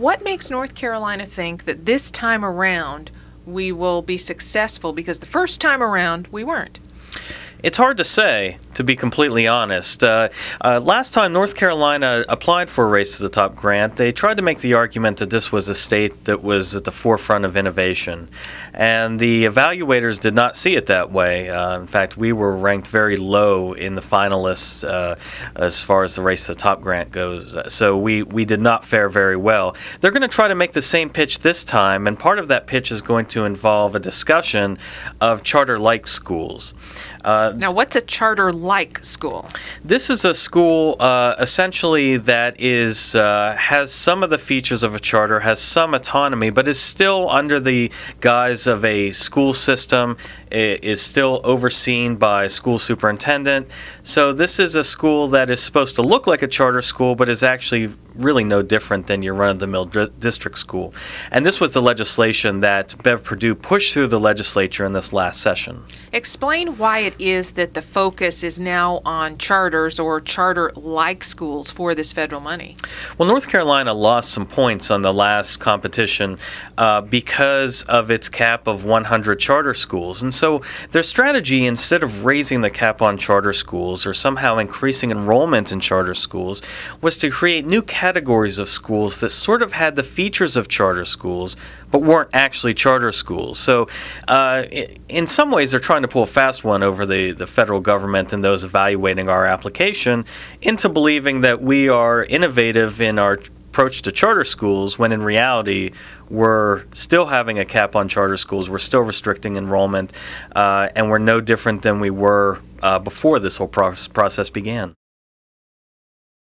what makes North Carolina think that this time around we will be successful, because the first time around we weren't? It's hard to say, to be completely honest. Last time North Carolina applied for a Race to the Top grant, they tried to make the argument that this was a state that was at the forefront of innovation. And the evaluators did not see it that way. In fact, we were ranked very low in the finalists as far as the Race to the Top grant goes. So we did not fare very well. They're going to try to make the same pitch this time, and part of that pitch is going to involve a discussion of charter-like schools. Now, what's a charter-like school? This is a school essentially that is has some of the features of a charter, has some autonomy, but is still under the guise of a school system. It is still overseen by a school superintendent. So this is a school that is supposed to look like a charter school, but is actually really no different than your run-of-the-mill district school. And this was the legislation that Bev Perdue pushed through the legislature in this last session. Explain why it is that the focus is now on charters or charter-like schools for this federal money. Well, North Carolina lost some points on the last competition because of its cap of 100 charter schools. And so their strategy, instead of raising the cap on charter schools or somehow increasing enrollment in charter schools, was to create new categories of schools that sort of had the features of charter schools but weren't actually charter schools. So in some ways they're trying to pull a fast one over the federal government and those evaluating our application into believing that we are innovative in our approach to charter schools, when in reality we're still having a cap on charter schools, we're still restricting enrollment, and we're no different than we were before this whole process began.